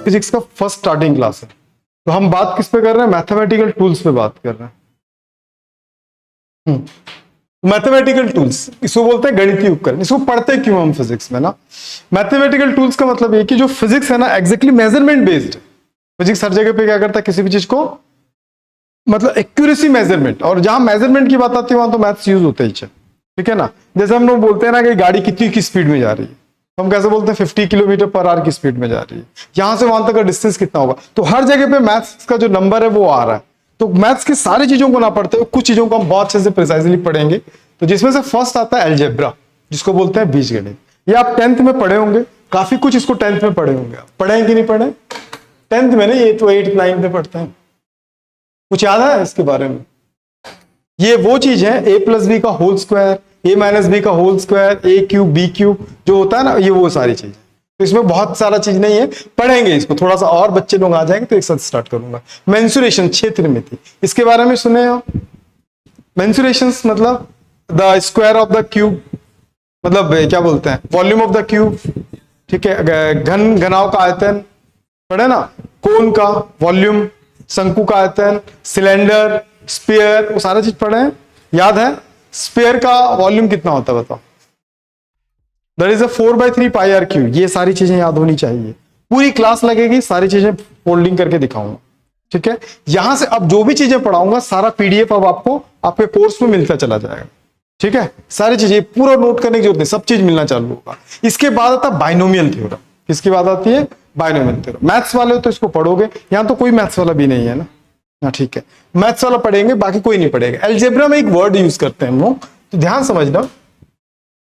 Physics का first starting class है। तो हम बात किस पे कर रहे हैं? मैथमेटिकल टूल्स पे बात कर रहे हैं। मैथमेटिकल टूल्स, इसको बोलते हैं गणितीय उपकरण। इसको पढ़ते क्यों हम फिजिक्स में ना? मैथमेटिकल टूल्स का मतलब ये कि जो फिजिक्स है ना एग्जैक्टली मेजरमेंट बेस्ड है। फिजिक्स हर जगह पे क्या करता है, किसी भी चीज को मतलब एक्यूरेसी मेजरमेंट, और जहां मेजरमेंट की बात आती है वहां तो मैथ्स यूज होते ही है, ठीक है ना। जैसे हम लोग बोलते हैं ना कि गाड़ी कितनी की स्पीड में जा रही है, तो हम कैसे बोलते हैं 50 किलोमीटर पर आवर की स्पीड में जा रही है, यहां से वहां तक का डिस्टेंस कितना होगा। तो हर जगह पे मैथ्स का जो नंबर है वो आ रहा है। तो मैथ्स की सारी चीजों को ना पढ़ते हुए कुछ चीजों को हम बहुत अच्छे से प्रिसाइजली पढ़ेंगे। तो जिसमें से फर्स्ट आता है अलजेब्रा, जिसको बोलते हैं बीजगणित। ये आप 10th में पढ़े होंगे, काफी कुछ इसको 10th में पढ़े होंगे। पढ़े हैं कि नहीं पढ़े? 10th में नहीं, ये तो 8th 9th में पढ़ते हैं। कुछ याद है इसके बारे में? ये वो चीज है a प्लस बी का whole square, a minus B का whole square, a cube B cube जो होता है ना, ये वो सारी चीज। तो इसमें बहुत सारा चीज नहीं है, पढ़ेंगे इसको थोड़ा सा और बच्चे लोग आ जाएंगे तो एक साथ स्टार्ट करूंगा। मेंसुरेशन, क्षेत्र में थी, इसके बारे में सुने हो? मेंसुरेशन मतलब the square of the cube, मतलब क्या बोलते हैं, वॉल्यूम ऑफ द क्यूब, ठीक है। घनाव का आयतन पढ़े ना, कोन का वॉल्यूम, शंकु का आयतन, सिलेंडर, स्फीयर, वो सारा चीज पढ़े हैं, याद है? स्फीयर का वॉल्यूम कितना होता है बताओ? That is a 4/3 pi r cube. ये सारी चीजें याद होनी चाहिए, पूरी क्लास लगेगी, सारी चीजें फोल्डिंग करके दिखाऊंगा, ठीक है। यहां से अब जो भी चीजें पढ़ाऊंगा सारा पीडीएफ अब आपको आपके कोर्स में मिलता चला जाएगा, ठीक है। सारी चीजें पूरा नोट करने की जरूरत नहीं, सब चीज मिलना चालू होगा। इसके बाद आता है बाइनोमियल थ्योरम। किसकी बात आती है? Binomial theorem. मैथ्स वाले हो तो इसको पढ़ोगे, यहां तो कोई मैथ्स वाला भी नहीं है ना, हाँ ठीक है। मैथ्स वाला पढ़ेंगे, बाकी कोई नहीं पढ़ेगा। अलजेब्रा में एक वर्ड यूज करते हैं हम लोग, तो ध्यान समझना।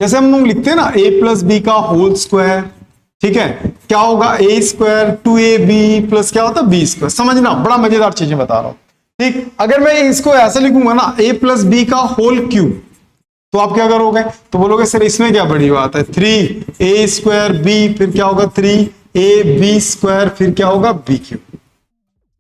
जैसे हम लोग लिखते हैं ना a प्लस बी का होल स्क्वायर, ठीक है, क्या होगा? a स्क्वायर 2ab प्लस क्या होता है? b square. समझना, बड़ा मजेदार चीजें बता रहा हूं, ठीक। अगर मैं इसको ऐसे लिखूंगा ना a प्लस बी का होल क्यूब, तो आप क्या करोगे? तो बोलोगे सर इसमें क्या बड़ी बात है, 3a स्क्वायर b, फिर क्या होगा 3ab स्क्वायर, फिर क्या होगा b क्यूब।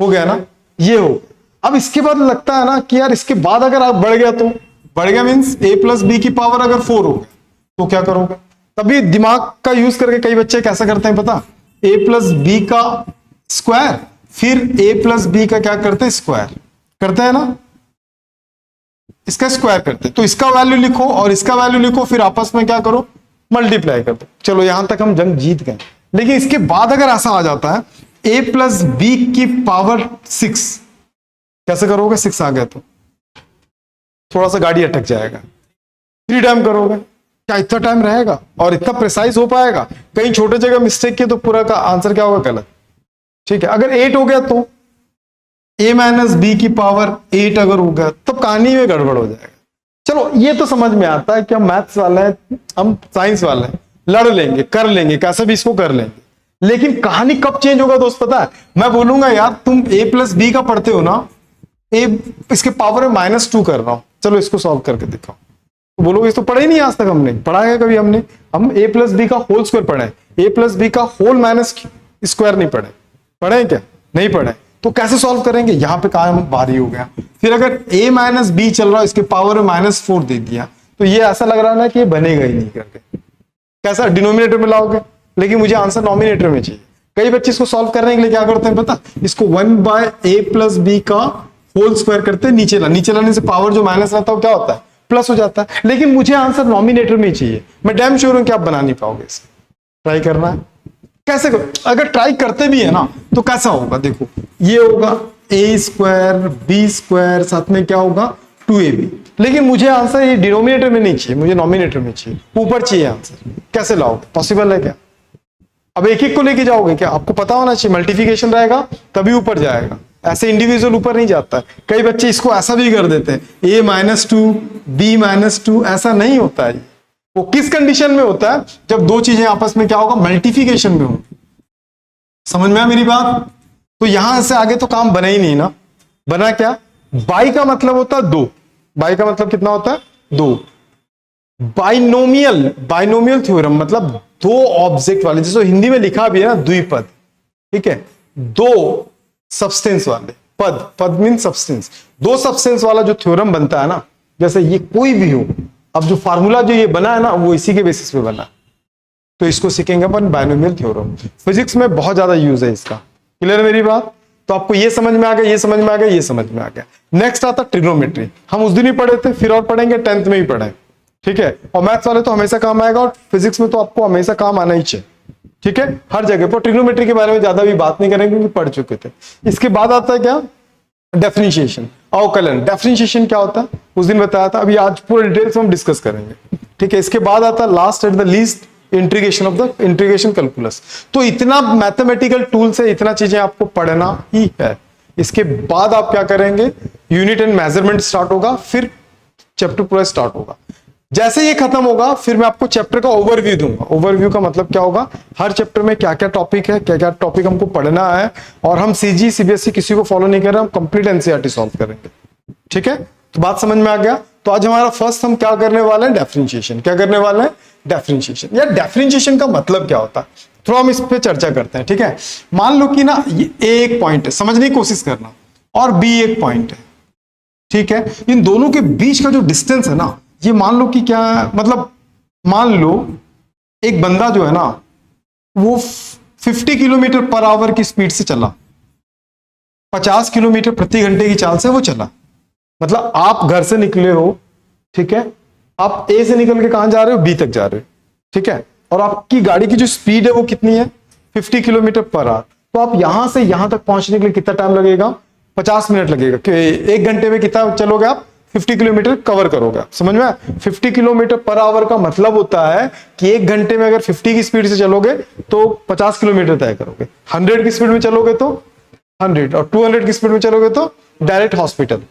हो गया ना, ये हो। अब इसके बाद लगता है ना कि यार इसके बाद अगर आप बढ़ गया, तो बढ़ गया मीन्स a प्लस बी की पावर अगर 4 हो गया तो क्या करोगे? तभी दिमाग का यूज करके कई बच्चे कैसा करते हैं पता? a प्लस बी का स्क्वायर, फिर a प्लस बी का क्या करते हैं? स्क्वायर करते हैं ना, इसका स्क्वायर करते हैं। तो इसका वैल्यू लिखो और इसका वैल्यू लिखो, फिर आपस में क्या करो? मल्टीप्लाई कर दो। चलो यहां तक हम जंग जीत गए। लेकिन इसके बाद अगर ऐसा आ जाता है a प्लस बी की पावर 6, कैसे करोगे? 6 आ गया तो थोड़ा सा गाड़ी अटक जाएगा। 3 टाइम करोगे, क्या इतना टाइम रहेगा और इतना प्रिसाइज हो पाएगा? कहीं छोटे जगह मिस्टेक किए तो पूरा का आंसर क्या होगा? गलत, ठीक है। अगर 8 हो गया तो a माइनस बी की पावर 8 अगर हो गया तब कहानी में गड़बड़ हो जाएगा। चलो ये तो समझ में आता है कि हम मैथ्स वाले हैं, हम साइंस वाले हैं, लड़ लेंगे, कर लेंगे, कैसे भी इसको कर लेंगे। लेकिन कहानी कब चेंज होगा दोस्त पता है? मैं बोलूंगा यार तुम a प्लस बी का पढ़ते हो ना, a इसके पावर में -2 कर रहा हूं, चलो इसको सॉल्व करके दिखाओ। तो बोलोगे इस तो पढ़ा ही नहीं, आज तक हमने पढ़ा है कभी? हमने हम a प्लस बी का होल स्क्वायर पढ़े, a प्लस बी का होल माइनस स्क्वायर नहीं पढ़े। पढ़े क्या? नहीं पढ़े। तो कैसे सॉल्व करेंगे? यहां पे काम भारी हो गया। फिर अगर a माइनस बी चल रहा है, इसके पावर में -4 दे दिया, तो ये ऐसा लग रहा है ना कि ये बनेगा ही नहीं करके। कैसा? डिनोमिनेटर में लाओगे, लेकिन मुझे आंसर नॉमिनेटर में चाहिए। कई बच्चे इसको सॉल्व करने के लिए क्या करते हैं पता? इसको 1/a प्लस बी का होल स्क्वायर करते हैं, नीचे लाने से पावर जो माइनस रहता है वो क्या होता है? प्लस हो जाता है। लेकिन मुझे आंसर नॉमिनेटर में ही चाहिए। मैं डैम श्योर हूं कि आप बना नहीं पाओगे इसे। ट्राई करना है, कैसे करो? अगर ट्राई करते भी है ना तो कैसा होगा? देखो ये होगा a स्क्वायर बी स्क्वायर, साथ में क्या होगा? 2ab। लेकिन मुझे आंसर ये डिनोमिनेटर में नहीं चाहिए, मुझे नॉमिनेटर में चाहिए, ऊपर चाहिए आंसर। कैसे लाओगे? पॉसिबल है क्या? अब एक एक को लेके जाओगे क्या? आपको पता होना चाहिए, मल्टीप्लिकेशन रहेगा तभी ऊपर जाएगा, ऐसे इंडिविजुअल ऊपर नहीं जाता है। कई बच्चे इसको ऐसा भी कर देते हैं, a -2 b -2, ऐसा नहीं होता है। वो किस कंडीशन में होता है? जब दो चीजें आपस में क्या होगा? मल्टीप्लिकेशन में हो। समझ में आया मेरी बात? तो यहां से आगे तो काम बना ही नहीं ना। बना क्या? बाई का मतलब होता है 2। बाई का मतलब कितना होता है? 2। बाइनोमियल थ्योरम मतलब दो ऑब्जेक्ट वाले, जिसको हिंदी में लिखा भी है ना द्विपद, ठीक है, दो सब्सटेंस वाले पद मीन सब्सटेंस, दो सब्सटेंस वाला जो थ्योरम बनता है ना, जैसे ये कोई भी हो, अब जो फार्मूला जो ये बना है ना वो इसी के बेसिस पे बना। तो इसको सीखेंगे अपन बायनोमियल थ्योरम। फिजिक्स में बहुत ज्यादा यूज है इसका। क्लियर है मेरी बात? तो आपको ये समझ में आ गया, ये समझ में आ गया, ये समझ में आ गया। नेक्स्ट आता ट्रिग्नोमेट्री। हम उस दिन ही पढ़े थे, फिर और पढ़ेंगे, 10th में ही पढ़े, ठीक है। और मैथ्स वाले तो हमेशा काम आएगा, और फिजिक्स में तो आपको हमेशा काम आना ही चाहिए, ठीक है, हर जगह पर। ट्रिग्नोमेट्री के बारे में ज्यादा भी बात नहीं करेंगे क्योंकि पढ़ चुके थे। इसके बाद आता है क्या? डेफिनेशिएशन, अवकलन। डेफिनेशिएशन क्या होता है उस दिन बताया था, अभी आज पूरे डिटेल्स में हम डिस्कस करेंगे, ठीक है। इसके बाद आता है last at the least integration of the integration calculus. तो इतना मैथमेटिकल टूल्स है, इतना चीजें आपको पढ़ना ही है। इसके बाद आप क्या करेंगे? यूनिट एंड मेजरमेंट स्टार्ट होगा, फिर चैप्टर पूरा स्टार्ट होगा। जैसे ये खत्म होगा फिर मैं आपको चैप्टर का ओवरव्यू दूंगा। ओवरव्यू का मतलब क्या होगा? हर चैप्टर में क्या क्या टॉपिक है, क्या क्या टॉपिक हमको पढ़ना है, और हम सीजी सीबीएसई किसी को फॉलो नहीं कर रहे, हम कंप्लीट एनसीईआरटी सॉल्व करेंगे, ठीक है। तो बात समझ में आ गया? तो आज हमारा फर्स्ट हम क्या करने वाले हैं? डेफरेंशिएशन। क्या करने वाले हैं? डेफरेंशिएशन। या डेफरेंशिएशन का मतलब क्या होता है, थोड़ा हम इस पे चर्चा करते हैं, ठीक है। मान लो कि ना ये ए एक पॉइंट है, समझने की कोशिश करना, और बी एक पॉइंट है, ठीक है। इन दोनों के बीच का जो डिस्टेंस है ना, ये मान लो कि क्या है, मतलब मान लो एक बंदा जो है ना वो 50 किलोमीटर पर आवर की स्पीड से चला, 50 किलोमीटर प्रति घंटे की चाल से वो चला। मतलब आप घर से निकले हो, ठीक है, आप ए से निकल के कहां जा रहे हो? बी तक जा रहे हो, ठीक है। और आपकी गाड़ी की जो स्पीड है वो कितनी है? 50 किलोमीटर पर आवर। तो आप यहां से यहां तक पहुंचने के लिए कितना टाइम लगेगा? 50 मिनट लगेगा। एक घंटे में कितना चलोगे आप? 50 किलोमीटर कवर करोगे। समझ में? 50 किलोमीटर पर आवर का मतलब होता है कि एक घंटे में अगर 50 की स्पीड से चलोगे तो 50 किलोमीटर तय करोगे। 100 की स्पीड में चलोगे तो 100, और 200 की स्पीड में चलोगे तो डायरेक्ट हॉस्पिटल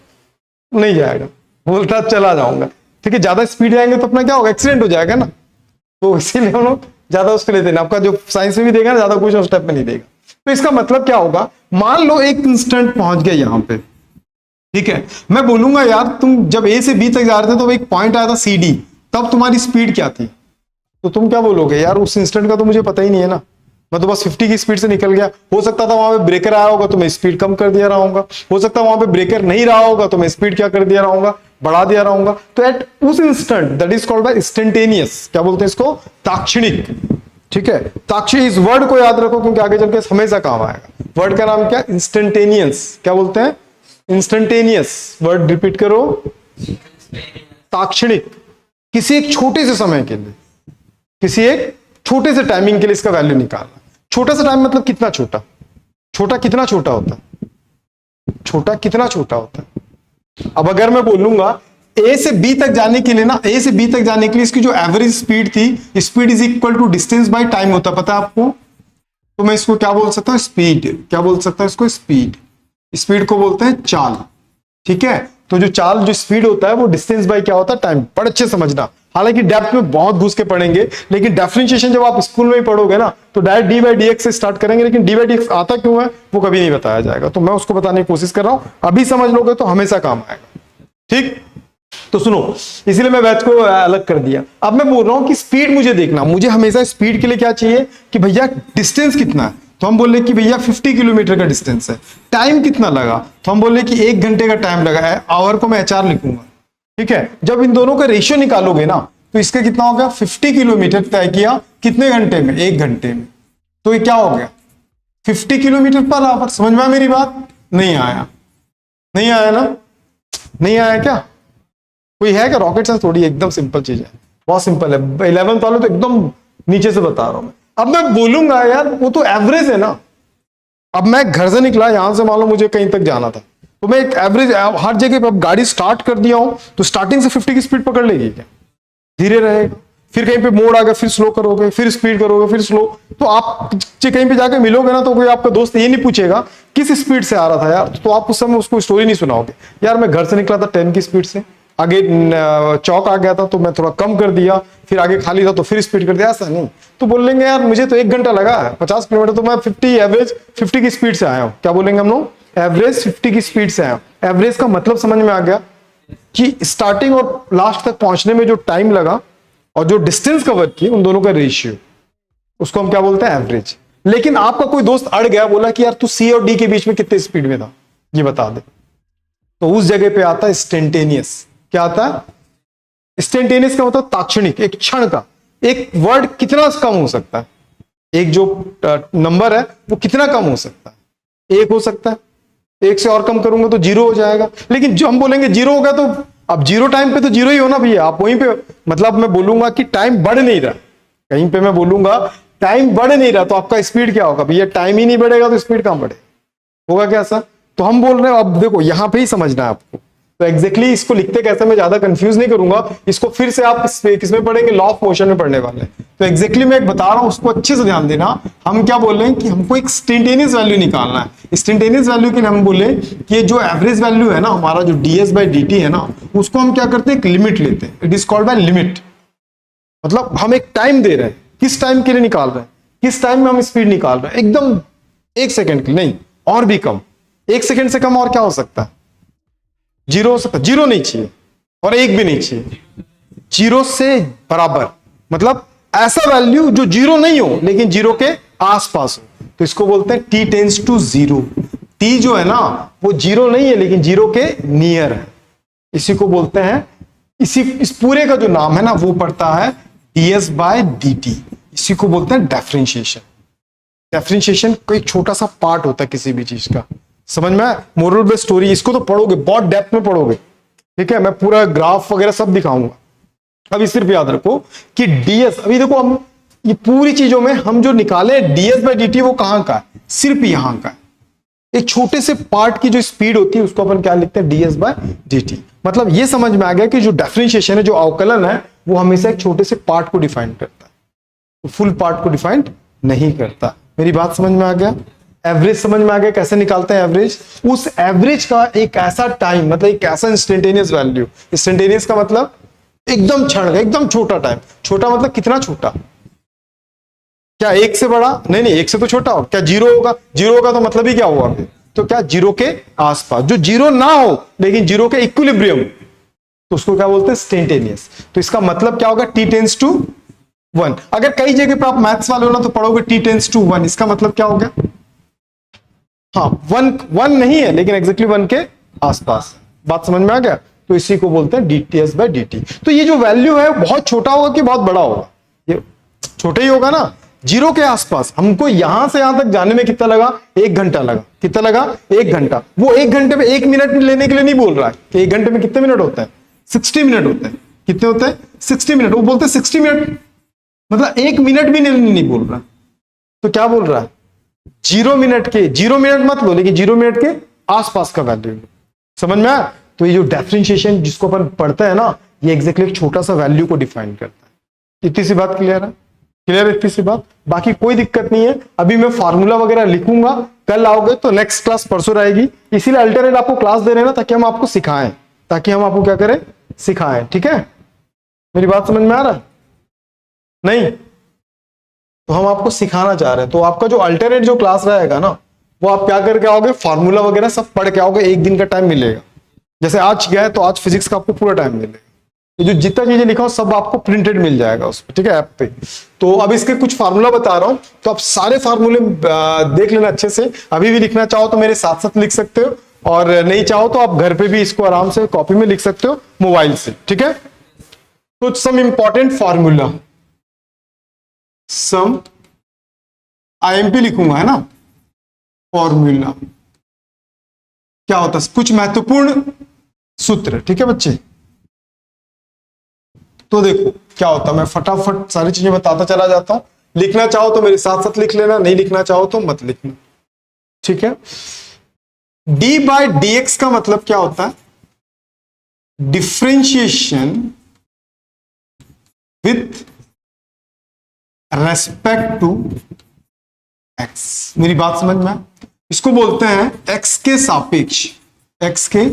नहीं जाएगा, बोलता चला जाऊंगा, ठीक है। ज्यादा स्पीड जाएंगे तो अपना क्या होगा? एक्सीडेंट हो जाएगा ना। तो इसीलिए हम लोग ज्यादा उसको लेते हैं। आपका जो साइंस में भी देगा ना, ज्यादा कुछ उस स्टेप में नहीं देगा। तो इसका मतलब क्या होगा? मान लो एक इंस्टेंट पहुंच गया यहां पे, ठीक है। मैं बोलूंगा यार तुम जब ए से बी तक जा रहे थे तो एक पॉइंट आया था सी डी, तब तुम्हारी स्पीड क्या थी? तो तुम क्या बोलोगे? यार उस इंस्टेंट का तो मुझे पता ही नहीं है ना, मैं तो बस 50 की स्पीड से निकल गया। हो सकता था वहां पे ब्रेकर आया होगा तो मैं स्पीड कम कर दिया रहूंगा, हो सकता है वहां पे ब्रेकर नहीं रहा होगा तो मैं स्पीड क्या कर दिया रहूंगा? बढ़ा दिया रहूंगा। तो एट उस instant, that is called by instantaneous, क्या बोलते हैं इसको? ताक्षणिक, ठीक है। ताक्षणिक, इस वर्ड को याद रखो क्योंकि आगे चल के हमेशा काम आएगा। वर्ड का नाम क्या? इंस्टेंटेनियस। क्या बोलते हैं? इंस्टेंटेनियस। वर्ड रिपीट करो, ताक्षणिक। किसी एक छोटे से समय के लिए, किसी एक छोटे से टाइमिंग के लिए इसका वैल्यू निकालना। छोटा सा टाइम मतलब कितना छोटा? छोटा कितना छोटा होता है? छोटा कितना छोटा होता है? अब अगर मैं बोलूंगा ए से बी तक जाने के लिए ना, ए से बी तक जाने के लिए इसकी जो एवरेज स्पीड थी, speed is equal to distance by time होता है, पता है आपको? तो मैं इसको क्या बोल सकता हूं? स्पीड। क्या बोल सकता हूं इसको? स्पीड। स्पीड को बोलते हैं चाल, ठीक है। तो जो चाल, जो स्पीड होता है वो डिस्टेंस बाय क्या होता है? टाइम। बड़े अच्छे समझना, हालांकि डेप्थ में बहुत घुस के पढ़ेंगे, लेकिन डेफिनेशिएशन जब आप स्कूल में ही पढ़ोगे ना तो direct D by D x से स्टार्ट करेंगे, लेकिन डी बाई डी एक्स आता क्यों है वो कभी नहीं बताया जाएगा। तो मैं उसको बताने की कोशिश कर रहा हूं, अभी समझ लोगे तो हमेशा काम आएगा, ठीक। तो सुनो, इसीलिए मैं बैच को अलग कर दिया। अब मैं बोल रहा हूं कि स्पीड मुझे देखना, मुझे हमेशा स्पीड के लिए क्या चाहिए कि भैया डिस्टेंस कितना है, तो हम बोले कि भैया 50 किलोमीटर का डिस्टेंस है। टाइम कितना लगा, तो हम बोले कि 1 घंटे का टाइम लगा है। आवर को मैं HR लिखूंगा, ठीक है। जब इन दोनों का रेशियो निकालोगे ना तो इसका कितना हो गया? 50 किलोमीटर तय किया कितने घंटे में? 1 घंटे में। तो ये क्या हो गया? 50 किलोमीटर पर आवर। समझ में आया मेरी बात? नहीं आया? नहीं आया ना? नहीं आया क्या? कोई है क्या? रॉकेट साइंस थोड़ी एकदम सिंपल चीज है, बहुत सिंपल है। 11th वाले तो एकदम नीचे से बता रहा हूं मैं। अब मैं बोलूंगा यार वो तो एवरेज है ना। अब मैं घर से निकला, यहां से मान लो मुझे कहीं तक जाना था, तो मैं एक एवरेज हर जगह पे अब गाड़ी स्टार्ट कर दिया हूं तो स्टार्टिंग से 50 की स्पीड पकड़ लेगी क्या? धीरे रहेगा। फिर कहीं पे मोड़ आ गया, फिर स्लो करोगे, फिर स्पीड करोगे, फिर स्लो। तो आप कहीं पे जाके मिलोगे ना तो कोई आपका दोस्त ये नहीं पूछेगा किस स्पीड से आ रहा था यार, तो आप उस समय उसको स्टोरी नहीं सुनाओगे, यार मैं घर से निकला था 10 की स्पीड से, आगे चौक आ गया था तो मैं थोड़ा कम कर दिया, फिर आगे खाली था तो फिर स्पीड कर दिया। ऐसा नहीं, तो बोलेंगे यार मुझे तो 1 घंटा लगा है, 50 किलोमीटर तो मैं 50 एवरेज 50 की स्पीड से आया हूं। क्या बोलेंगे हम लोग? एवरेज 50 की स्पीड से आया हूं। एवरेज का मतलब समझ में आ गया कि स्टार्टिंग और लास्ट तक पहुंचने में जो टाइम लगा और जो डिस्टेंस कवर की, उन दोनों का रेशियो, उसको हम क्या बोलते हैं? एवरेज। लेकिन आपका कोई दोस्त अड़ गया, बोला कि यार तू सी और डी के बीच में कितने स्पीड में था ये बता दे, तो उस जगह पे आता है इंस्टेंटेनियस। क्या आता है? इंस्टेंटेनियस का मतलब ताक्षणिक, एक क्षण का, एक वर्ड कितना कम हो सकता है, एक जो नंबर है वो कितना कम हो सकता है, 1 हो सकता है, 1 से और कम करूंगा तो 0 हो जाएगा। लेकिन जो हम बोलेंगे 0 हो गया तो अब 0 टाइम पे तो 0 ही होना भैया, आप वहीं पे, मतलब मैं बोलूंगा कि टाइम बढ़ नहीं रहा, कहीं पे मैं बोलूंगा टाइम बढ़ नहीं रहा तो आपका स्पीड क्या होगा भैया, टाइम ही नहीं बढ़ेगा तो स्पीड कहां बढ़ेगा, होगा क्या ऐसा। तो हम बोल रहे हैं, अब देखो यहां पे ही समझना है आपको, तो एग्जैक्टली इसको लिखते कैसे मैं ज्यादा कंफ्यूज नहीं करूंगा, इसको फिर से आप किसमें पढ़ेंगे, लॉ ऑफ मोशन में पढ़ने वाले हैं। तो एग्जैक्टली मैं एक बता रहा हूं, उसको अच्छे से ध्यान देना। हम क्या बोल रहे हैं कि हमको एक इंस्टेंटेनियस वैल्यू निकालना है। इंस्टेंटेनियस वैल्यू के लिए हम बोले कि जो एवरेज वैल्यू है ना हमारा, जो ds/dt है ना, उसको हम क्या करते हैं, एक लिमिट लेते हैं, it is called by limit. मतलब हम एक टाइम दे रहे हैं, किस टाइम के लिए निकाल रहे हैं, किस टाइम में हम स्पीड निकाल रहे हैं, एकदम 1 सेकंड के लिए नहीं, और भी कम, 1 सेकंड से कम और क्या हो सकता है, 0 हो सकता है, 0 नहीं चाहिए और 1 भी नहीं चाहिए, 0 से बराबर, मतलब ऐसा वैल्यू जो 0 नहीं हो लेकिन 0 के आसपास हो, तो इसको बोलते हैं t टेंड्स टू 0। t जो है ना वो 0 नहीं है लेकिन 0 के नियर है, इसी को बोलते हैं, इस पूरे का जो नाम है ना वो पड़ता है ds/dt, इसी को बोलते हैं डिफरेंशिएशन। डिफरेंशिएशन कोई छोटा सा पार्ट होता है किसी भी चीज का, समझ में, मोरल बेस्ड स्टोरी, इसको तो पढ़ोगे, बहुत डेप्थ में पढ़ोगे, ठीक है, मैं पूरा ग्राफ वगैरह सब दिखाऊंगा। अभी सिर्फ याद रखो कि ds, अभी देखो हम ये पूरी चीजों में हम जो निकाले ds/dt वो कहां का है, सिर्फ यहां का है, एक छोटे से पार्ट की जो स्पीड होती है उसको अपन क्या लिखते हैं, ds/dt। मतलब ये समझ में आ गया कि जो डिफरेंशिएशन है, जो अवकलन है, वो हमेशा एक छोटे से पार्ट को डिफाइन करता है, तो फुल पार्ट को डिफाइन नहीं करता। मेरी बात समझ में आ गया। एवरेज समझ में आ गया कैसे निकालते हैं एवरेज, उस एवरेज का एक ऐसा टाइम, मतलब एक ऐसा इंस्टेंटेनियस वैल्यू, इंस्टेंटेनियस का मतलब एकदम क्षण का, एकदम छोटा टाइम, छोटा मतलब कितना छोटा, क्या 1 से बड़ा, नहीं नहीं 1 से तो छोटा हो, क्या 0 होगा, 0 होगा तो मतलब ही क्या हुआ, तो क्या 0 के आसपास, जो 0 ना हो लेकिन 0 के इक्विलिब्रियम, तो उसको क्या बोलते हैं, इंस्टेंटेनियस। तो इसका मतलब क्या होगा, t टेंड्स टू 1। अगर कई जगह पे आप मैथ्स वाले हो ना तो पढ़ोगे t टेंड्स टू 1, इसका मतलब क्या हो गया, हाँ 1 नहीं है लेकिन एग्जैक्टली 1 के आसपास, बात समझ में आ गया। तो इसी को बोलते हैं ds/dt। तो ये जो वैल्यू है बहुत छोटा होगा कि बहुत बड़ा होगा, ये छोटा ही होगा ना, 0 के आसपास। हमको यहां से यहां तक जाने में कितना लगा, 1 घंटा लगा, कितना लगा, 1 घंटा। वो 1 घंटे में 1 मिनट लेने के लिए नहीं बोल रहा है कि 1 घंटे में कितने मिनट होते हैं, 60 मिनट होते हैं, कितने होते हैं, 60 मिनट। वो बोलते हैं 60 मिनट, मतलब 1 मिनट भी नहीं बोल रहा, तो क्या बोल रहा है, 0 मिनट के, 0 मिनट मत लो लेकिन 0 मिनट के आसपास का वैल्यू, समझ में आया। तो ये जो डिफरेंशिएशन जिसको अपन पढ़ते हैं ना, ये एग्जैक्टली एक छोटा सा वैल्यू को डिफाइन करता है। इतनी सी बात क्लियर है, क्लियर है इतनी सी बात, बाकी कोई दिक्कत नहीं है। अभी मैं फार्मूला वगैरह लिखूंगा, कल आओगे तो नेक्स्ट क्लास परसों रहेगी, इसीलिए अल्टरनेट आपको क्लास दे रहे हैं ना, ताकि हम आपको सिखाएं, ताकि हम आपको क्या करें, सिखाएं, ठीक है। मेरी बात समझ में आ रहा है, नहीं तो हम आपको सिखाना चाह रहे हैं। तो आपका जो अल्टरनेट जो क्लास रहेगा ना, वो आप क्या करके आओगे, फार्मूला वगैरह सब पढ़ के आओगे, 1 दिन का टाइम मिलेगा। जैसे आज गया है तो आज फिजिक्स का आपको पूरा टाइम मिलेगा, ये जो जितना चीजें लिखा हो सब आपको प्रिंटेड मिल जाएगा उस पर, ठीक है, ऐप पे। तो अब इसके कुछ फार्मूला बता रहा हूं, तो आप सारे फार्मूले देख लेना अच्छे से। अभी भी लिखना चाहो तो मेरे साथ साथ लिख सकते हो, और नहीं चाहो तो आप घर पे भी इसको आराम से कॉपी में लिख सकते हो मोबाइल से, ठीक है। तो सम इंपॉर्टेंट फार्मूला, सम IMP लिखूंगा, है ना, फॉर्मूला क्या होता है, कुछ महत्वपूर्ण सूत्र, ठीक है बच्चे। तो देखो क्या होता है, मैं फटाफट सारी चीजें बताता चला जाता हूं, लिखना चाहो तो मेरे साथ साथ लिख लेना, नहीं लिखना चाहो तो मत लिखना, ठीक है। d/dx का मतलब क्या होता है, differentiation with respect to x। मेरी बात समझ में, इसको बोलते हैं x के सापेक्ष, x के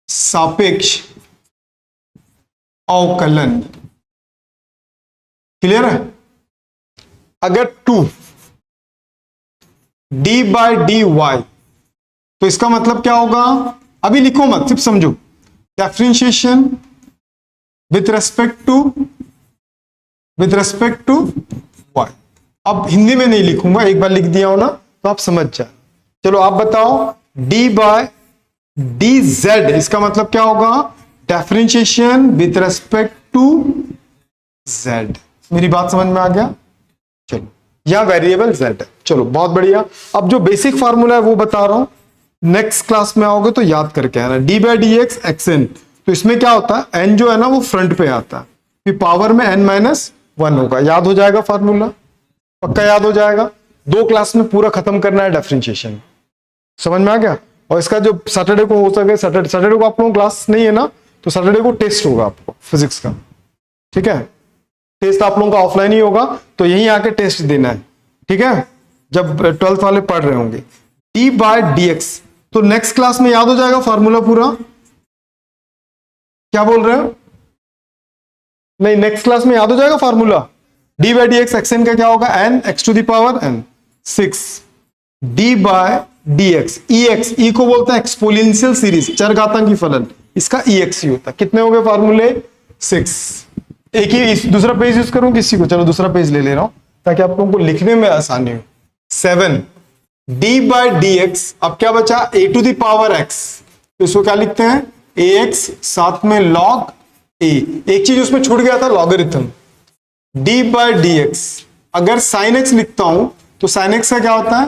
सापेक्ष अवकलन, क्लियर है। अगर 2 d/dy, तो इसका मतलब क्या होगा, अभी लिखो मत, सिर्फ समझो, differentiation with respect to y। अब हिंदी में नहीं लिखूंगा, एक बार लिख दिया हो ना तो आप समझ जाए। चलो आप बताओ, d/dz इसका मतलब क्या होगा, differentiation with respect to z। मेरी बात समझ में आ गया? चलो, यह वेरिएबल z है। चलो बहुत बढ़िया। अब जो बेसिक फार्मूला है वो बता रहा हूं, नेक्स्ट क्लास में आओगे तो याद करके आना। D by D X xn, तो इसमें क्या होता है, n जो है ना वो फ्रंट पे आता है, फिर पावर में n माइनस 1 होगा। याद हो जाएगा फार्मूला? पक्का याद हो जाएगा? 2 क्लास में पूरा खत्म करना है डिफरेंशिएशन। समझ में आ गया? और इसका जो सैटरडे को हो सके, सैटरडे को आप लोगों क्लास नहीं है ना, तो सैटरडे को टेस्ट होगा आपको फिजिक्स का, ठीक है? टेस्ट आप लोगों का ऑफलाइन ही होगा, तो यहीं आके टेस्ट देना है, ठीक है? जब 12th वाले पढ़ रहे होंगे। डी बाय डी एक्स, तो नेक्स्ट क्लास में याद हो जाएगा फॉर्मूला पूरा। क्या बोल रहे हो? नहीं, नेक्स्ट क्लास में याद हो जाएगा formula. D by D X X N का क्या होगा, N X to the power N 6 D by D X. E X, E को बोलते हैं एक्सपोनेंशियल सीरीज, चरघातांकी फलन, इसका ई एक्स ही होता है। कितने हो गए फॉर्मूले? 6। एक ही दूसरा पेज यूज करूं किसी को? चलो दूसरा पेज ले ले रहा हूं ताकि आप लोगों को लिखने में आसानी हो। 7 डी बाय डी एक्स, अब क्या बचा, ए टू द पावर एक्स, तो इसको क्या लिखते हैं, ए एक्स साथ में लॉग ए। एक चीज उसमें छूट गया था, logarithm. D by D X, अगर साइन एक्स लिखता हूं तो साइन एक्स का क्या होता है,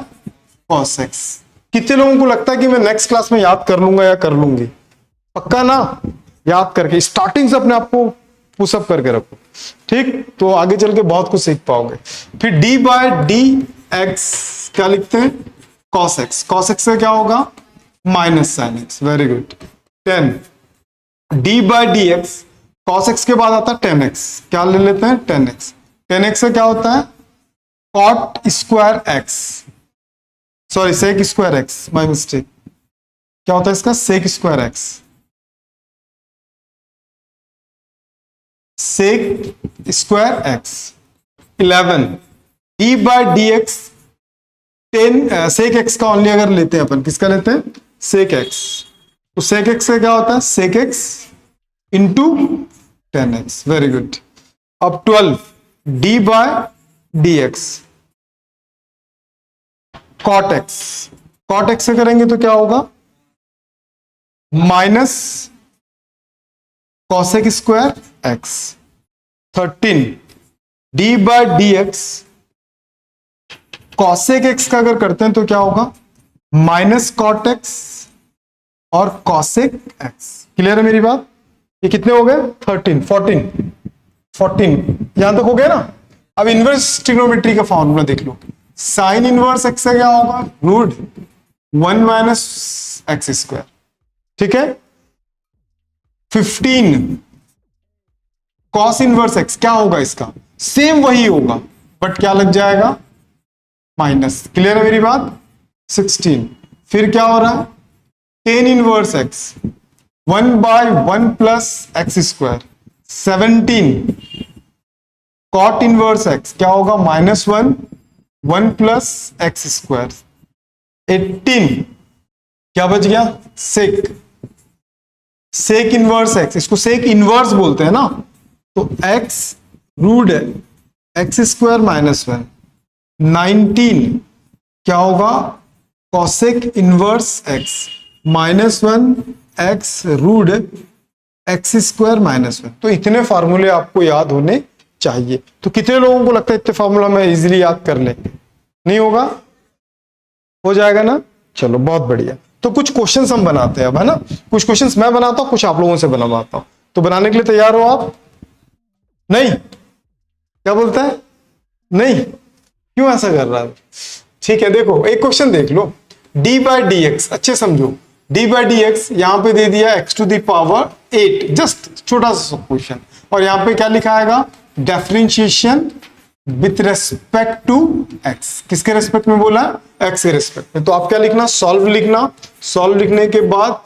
कॉस एक्स। कितने लोगों को लगता है कि मैं नेक्स्ट क्लास में याद कर लूंगा या कर लूंगी? पक्का ना? याद करके स्टार्टिंग से अपने आप को पुशअप करके रखो, ठीक? तो आगे चल के बहुत कुछ सीख पाओगे। फिर डी बाय डी एक्स क्या लिखते हैं, कॉस एक्स। कॉस एक्स का क्या होगा, minus sine X. Very good. 10 D by D X, cos X के बाद आता है 10x, क्या ले लेते हैं, 10x। 10x से क्या होता है, cot square X, sorry sec square X, my mistake. क्या होता है इसका, sec square X, sec square X. 11 D by D X, 10 sec X का ओनली अगर लेते हैं अपन, किसका लेते हैं, सेक एक्स, तो सेक एक्स का क्या होता है, sec X into 10x। Very good. अब 12 D by D X, cot X. Cot X से करेंगे तो क्या होगा, minus cosec square X. 13 D by D X, cosec X का अगर करते हैं तो क्या होगा, माइनस कॉट एक्स और कॉसेक एक्स। क्लियर है मेरी बात? ये कितने हो गए, 13, 14 यहां तक हो गया ना। अब इनवर्स ट्रिग्नोमेट्री का फॉर्मूला देख लो। साइन इनवर्स एक्स का क्या होगा, रूट 1 माइनस एक्स स्क्वायर, ठीक है। 15 कॉस इनवर्स एक्स, क्या होगा इसका, सेम वही होगा बट क्या लग जाएगा, माइनस। क्लियर है मेरी बात? 16 फिर क्या हो रहा है, tan inverse X, 1 by 1 plus X square. 17 cot inverse X, क्या होगा, -1 1 प्लस एक्स स्क्वायर। 18 क्या बच गया, सेक इनवर्स एक्स, इसको सेक इनवर्स बोलते हैं ना, तो एक्स रूट एक्स स्क्वायर -1। 19 क्या होगा, cosec inverse X, -1 X root X square -1। तो इतने फार्मूले आपको याद होने चाहिए। तो कितने लोगों को लगता है इतने फार्मूला में इजीली याद कर लेंगे? नहीं होगा? हो जाएगा ना। चलो बहुत बढ़िया। तो कुछ क्वेश्चंस हम बनाते हैं अब, है ना। कुछ क्वेश्चंस मैं बनाता हूं, कुछ आप लोगों से बनवाता हूं। तो बनाने के लिए तैयार हो आप? नहीं? क्या बोलता है नहीं? क्यों ऐसा कर रहा है? ठीक है, देखो एक क्वेश्चन देख लो। डी बाय डी एक्स, अच्छे समझो। डी बाय डी एक्स यहां पे दे दिया x to the power 8, just छोटा सा क्वेश्चन। और यहां पे क्या लिखा आएगा, differentiation with respect to x। किसके रेस्पेक्ट में बोला, x के रेस्पेक्ट में। तो आप क्या लिखना, सॉल्व लिखना। सॉल्व लिखने के बाद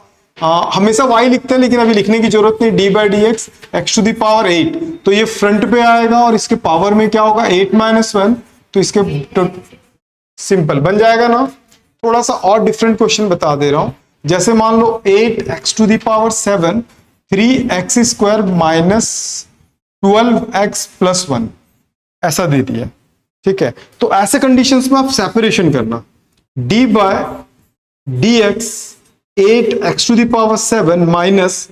हमेशा y लिखते हैं, लेकिन अभी लिखने की जरूरत नहीं। D by D x x to the power 8, तो ये फ्रंट पे आएगा और इसके पावर में क्या होगा, 8 - 1, तो इसके सिंपल बन जाएगा ना। थोड़ा सा और डिफरेंट क्वेश्चन बता दे रहा हूं। जैसे मान लो 8x to the power 7 3x square -12x + 1 ऐसा दे दिया, ठीक है। तो ऐसे कंडीशंस में आप सेपरेशन करना। d by D X 8x to the power 7 minus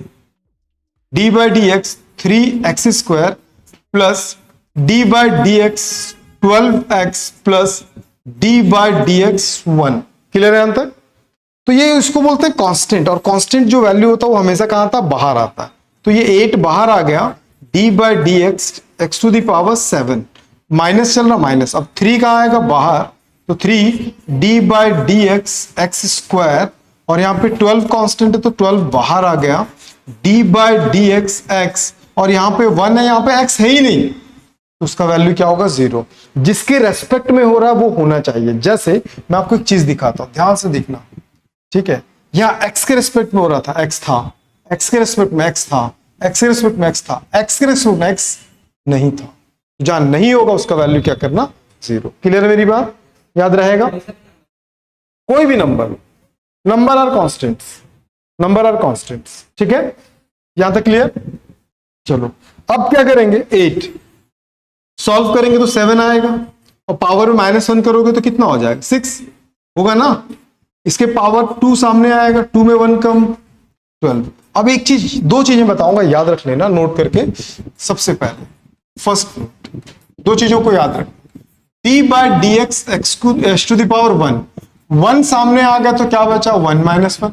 d by D X 3x square plus D by D X 12x plus D by D X 1। Clear है यहां तक? तो ये इसको बोलते हैं कांस्टेंट, और कांस्टेंट जो वैल्यू होता है वो हमेशा कहां आता है? बाहर आता है। तो ये 8 बाहर आ गया, D by D x x to the power 7, minus चल रहा माइनस, अब 3 कहां आएगा? बाहर, तो 3 D by D x x square, और यहां पे 12 कांस्टेंट है तो 12 बाहर आ गया, D by D x x, और यहां पे 1 है, यहां पे x है ही नहीं, तो उसका वैल्यू क्या होगा? 0। जिसके रेस्पेक्ट में हो रहा है वो होना चाहिए। जैसे मैं आपको एक चीज दिखाता हूं, ध्यान से देखना, ठीक है? यहां x के रेस्पेक्ट में हो रहा था, x था, x के रेस्पेक्ट में x था, x के रेस्पेक्ट में x था, x के रेस्पेक्ट में x नहीं था। जहां नहीं होगा उसका वैल्यू क्या करना? 0। क्लियर है मेरी बात? याद रहेगा? कोई भी number, number or constants, number or constants, ठीक है? यहां तक क्लियर? चलो अब क्या करेंगे? 8 सॉल्व करेंगे तो 7 आएगा, और पावर में -1 करोगे तो कितना हो जाएगा? 6 होगा ना। इसके पावर 2 सामने आएगा, 2 में 1 कम, 12। अब एक चीज, 2 चीजें बताऊंगा, याद रख लेना नोट करके। सबसे पहले फर्स्ट नोट, 2 चीजों को याद रख, D by D x x to the power 1, 1 सामने आ गया तो क्या बचा? 1 माइनस 1,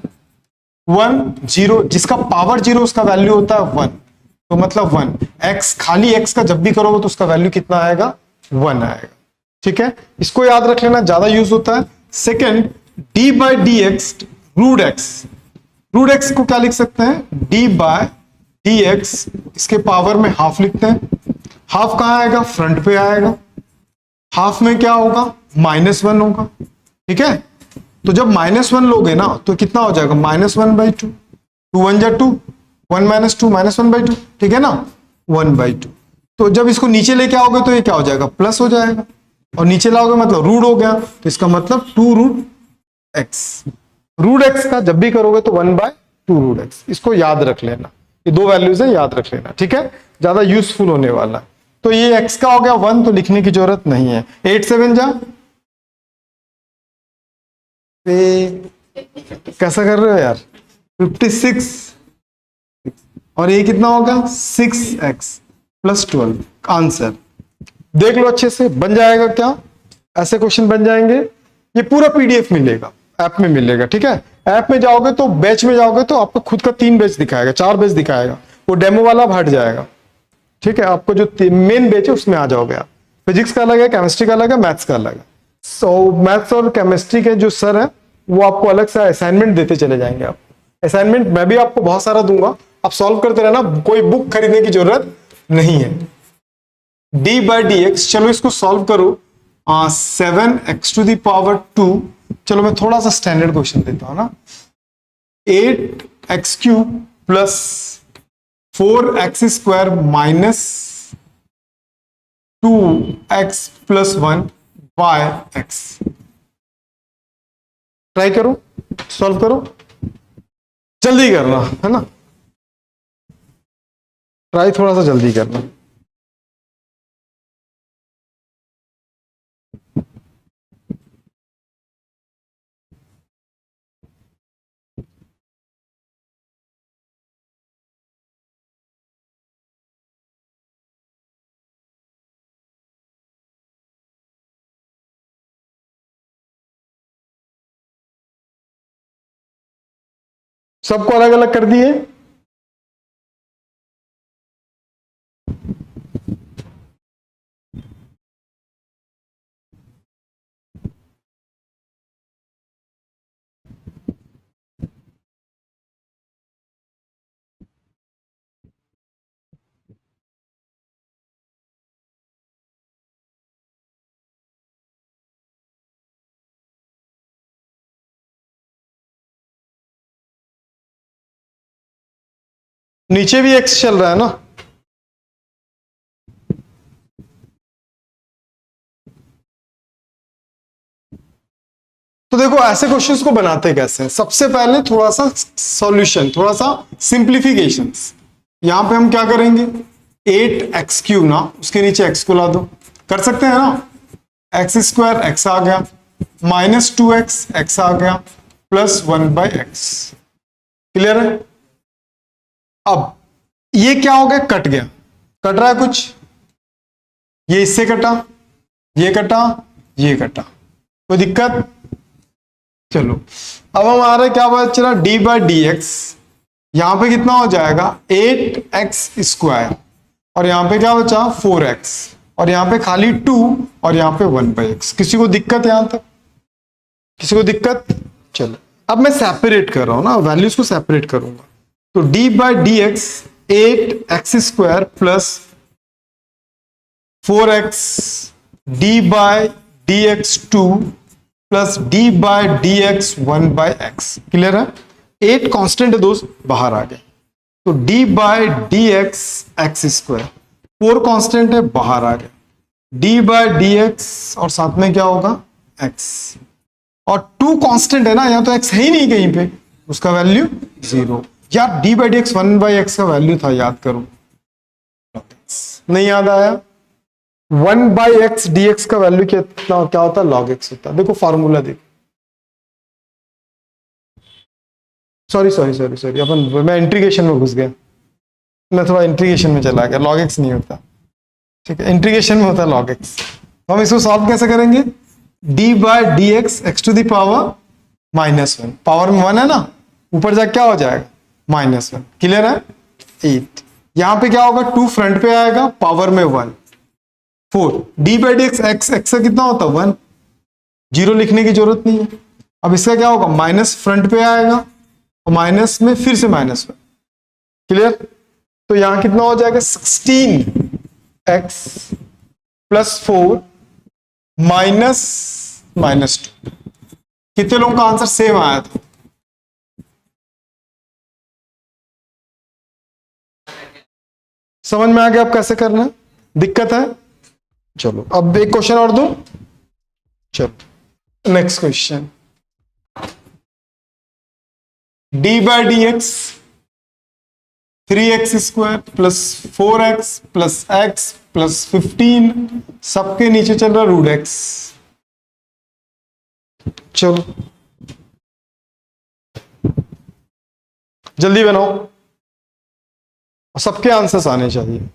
1 0, जिसका पावर 0 उसका वैल्यू होता है 1, तो मतलब 1। x खाली x का जब भी करोगे तो उसका वैल्यू कितना आएगा? 1 आएगा, ठीक है? इसको याद रख लेना, ज्यादा यूज होता है। Second, D by D X root X, root X को क्या लिख सकते हैं? डी बाय डी एक्स, इसके पावर में हाफ लिखते हैं। हाफ कहां आएगा? फ्रंट पे आएगा। हाफ में क्या होगा? -1 होगा, ठीक है? तो जब -1 लोगे ना तो कितना हो जाएगा? -1/2, 2 1 जा 2, 1 - 2 -1/2, ठीक है ना? 1/2। तो जब इसको नीचे लेके आओगे तो ये क्या हो जाएगा? प्लस हो जाएगा, और नीचे लाओगे मतलब रूट हो गया, तो इसका मतलब 2√x। रूट एक्स का जब भी करोगे तो 1/2√x। इसको याद रख लेना, ये 2 वैल्यूज है, याद रख लेना, ठीक है? ज्यादा यूजफुल होने वाला। तो ये x का हो गया 1, तो लिखने की जरूरत नहीं है। 8 7 जा, कैसा कर रहे हो यार? 56, और ये कितना होगा? 6x plus 12। आंसर देख लो अच्छे से, बन जाएगा क्या? ऐसे क्वेश्चन बन जाएंगे। ये पूरा पीडीएफ मिलेगा, ऐप में मिलेगा, ठीक है? ऐप में जाओगे तो बैच में जाओगे तो आपको खुद का 3 बैच दिखाएगा, 4 बैच दिखाएगा, वो डेमो वाला अब हट जाएगा, ठीक है? आपको जो मेन बैच है उसमें आ जाओगे आप। फिजिक्स का अलग है, केमिस्ट्री का अलग है, मैथ्स का अलग है। सो मैथ्स और केमिस्ट्री के जो सर है वो आपको अलग से असाइनमेंट देते चले जाएंगे। आप असाइनमेंट मैं भी आपको बहुत सारा दूंगा, आप सॉल्व करते रहना, कोई बुक खरीदने की जरूरत नहीं है। डी बाई डी एक्स, चलो इसको सॉल्व करो। 7x टू द पावर 2, चलो मैं थोड़ा सा स्टैंडर्ड क्वेश्चन देता हूं ना। 8x³ plus 4x² minus 2x plus 1 by x। Try करो, सॉल्व करो, जल्दी करना है ना, ट्राई थोड़ा सा जल्दी करना। सबको अलग अलग कर दिए। नीचे भी एक्स चल रहा है ना, तो देखो ऐसे क्वेश्चंस को बनाते कैसे हैं। सबसे पहले थोड़ा सा सॉल्यूशन, थोड़ा सा सिंप्लीफिकेशंस। यहां पे हम क्या करेंगे? 8x³ ना, उसके नीचे x को ला दो, कर सकते हैं ना? x² x आ गया, -2x x आ गया, प्लस 1/x। क्लियर है? अब ये क्या हो गया? कट गया, कट रहा है कुछ, ये इससे कटा, ये कटा, ये कटा, कोई दिक्कत? चलो अब हमारा क्या पता चला, डी बाई डी एक्स, यहां पे कितना हो जाएगा 8x², और यहां पे क्या बचा 4x, और यहां पे खाली 2, और यहां पे 1/x। किसी को दिक्कत यहां तक? किसी को दिक्कत? चलो अब मैं सेपरेट कर रहा हूं ना, वैल्यूज को सेपरेट करूंगा, तो D by D x 8x² plus 4x D by D x 2 plus D by D x 1/x। Clear है? 8 कांस्टेंट है दोस्त, बाहर आ गए, तो D by D x x², 4 constant है, बाहर आ गए, डी बाई डी एक्स और साथ में क्या होगा x, और 2 कांस्टेंट है ना, यहां तो x है ही नहीं कहीं पे, उसका वैल्यू 0। यार D by D x 1/x का वैल्यू था, याद करो, नहीं याद आया? 1/x dx का वैल्यू कितना क्या होता है, log x होता है। देखो फॉर्मूला देखो, सॉरी अपन, मैं इंटीग्रेशन में घुस गया, मैं थोड़ा इंटीग्रेशन में चला गया, log x नहीं होता, ठीक है, इंटीग्रेशन में होता है log x। हम इसको सॉल्व कैसे करेंगे, d by D x x to the power -1, power में 1 है ना, ऊपर जाके क्या हो जाएगा -1। क्लियर है? 8, यहां पे क्या होगा 2 फ्रंट पे आएगा, पावर में 1, 4, D by D x x का कितना होता है 1, 0 लिखने की जरूरत नहीं है। अब इसका क्या होगा, माइनस फ्रंट पे आएगा और माइनस में फिर से -1। क्लियर? तो यहां कितना हो जाएगा 16x प्लस 4 -2। कितने लोगों का आंसर सेम आया था? समझ में आ गया अब कैसे करना है? दिक्कत है? चलो अब एक क्वेश्चन और दूं। चलो next question, D by D x 3x² plus 4x plus x plus 15, सबके नीचे चल रहा √x। चलो जल्दी बनाओ, सबके आंसर्स आने चाहिए।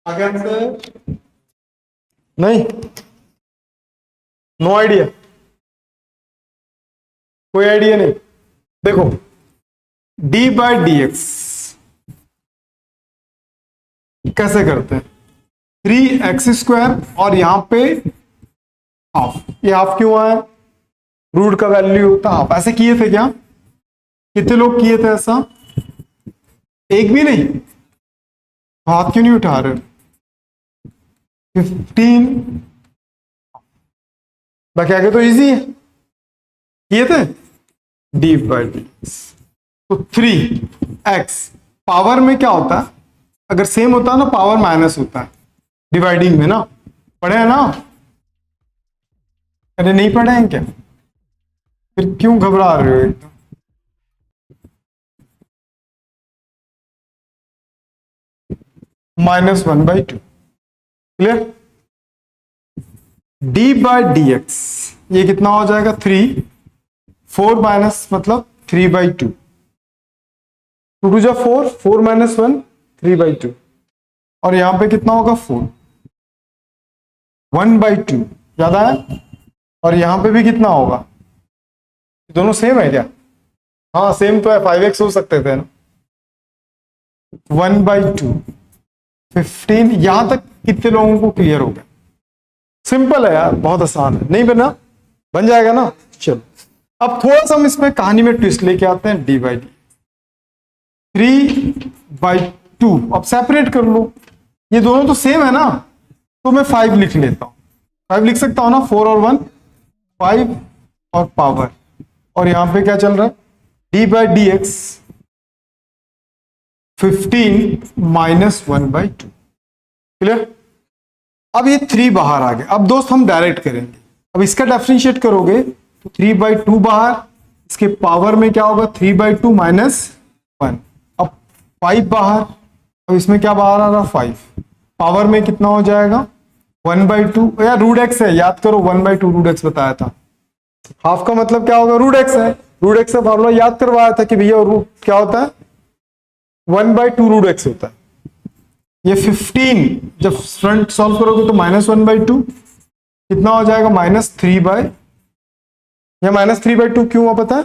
आगे आंसर नहीं, नो आइडिया, कोई आइडिया नहीं। देखो डी बाई डी एक्स कैसे करते हैं, 3x² और यहां पे हाफ, ये हाफ क्यों आया, रूट का वैल्यू होता हाफ। ऐसे किए थे क्या? कितने लोग किए थे ऐसा? एक भी नहीं, हाथ क्यों नहीं उठा रहे? 15, बाकी आगे तो इजी है, किए थे डी बाई डी एक्स। तो 3x पावर में क्या होता है, अगर सेम होता है ना पावर माइनस होता है डिवाइडिंग में ना, पढ़े हैं ना? अरे नहीं पढ़े हैं क्या? फिर क्यों घबरा रहे हो एकदम? -1/2। Clear? D by D x ये कितना हो जाएगा 3, 4 माइनस मतलब 3/2, 2 4, 4 - 1 3/2 और यहां पे कितना होगा 4, 1/2 याद आया। और यहां पे भी कितना होगा, दोनों सेम है क्या? हाँ सेम तो है, 5x हो सकते थे ना। 1/2 15, यहां तक कितने लोगों को क्लियर हो गया? सिंपल है यार, बहुत आसान है, नहीं बना? बन जाएगा ना। चलो अब थोड़ा सा हम इसमें कहानी में ट्विस्ट लेके आते हैं। d/d 3/2, अब सेपरेट कर लो, ये दोनों तो सेम है ना, तो मैं 5 लिख लेता हूं। 5 लिख सकता हूं ना, 4 और 1 5 और पावर, और यहां पे क्या चल रहा है, d/dx 15 माइनस 1/2। क्लियर? अब ये 3 बाहर आ गए। अब दोस्त हम डायरेक्ट करेंगे, अब इसका डेफरेंशिएट करोगे तो 3/2 बाहर, इसके पावर में क्या होगा 3/2 माइनस 1। अब 5 बाहर, अब इसमें क्या बाहर आ रहा 5, पावर में कितना हो जाएगा 1/2, या रूट एक्स है, याद करो 1/2 रूट एक्स बताया था। हाफ का मतलब क्या होगा, रूट एक्स है, रूट एक्स का फॉर्मूला याद करवाया था कि भैया रूट क्या होता है 1/2 रूट एक्स होता है। ये 15 जब फ्रंट सॉल्व करोगे तो -1/2 कितना हो जाएगा -3/, या -3/2 क्यों हुआ पता है?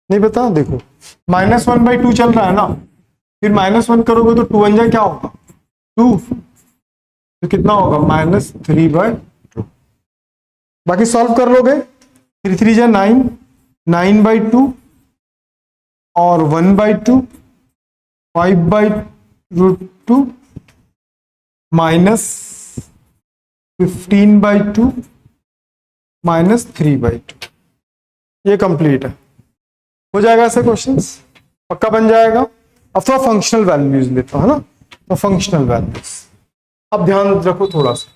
नहीं पता? देखो -1/2 चल रहा है ना, फिर -1 करोगे तो 2 1 क्या होगा 2, तो कितना होगा -3/2। बाकी सॉल्व कर लोगे, 3 3 जा 9, 9/2 और 1/2, 5/√2 माइनस 15/2 -3/2। ये कंप्लीट है, हो जाएगा ऐसे क्वेश्चंस, पक्का बन जाएगा। अब थोड़ा फंक्शनल वैल्यूज लेता हूं, है ना, तो फंक्शनल वैल्यूज अब ध्यान रखो थोड़ा सा।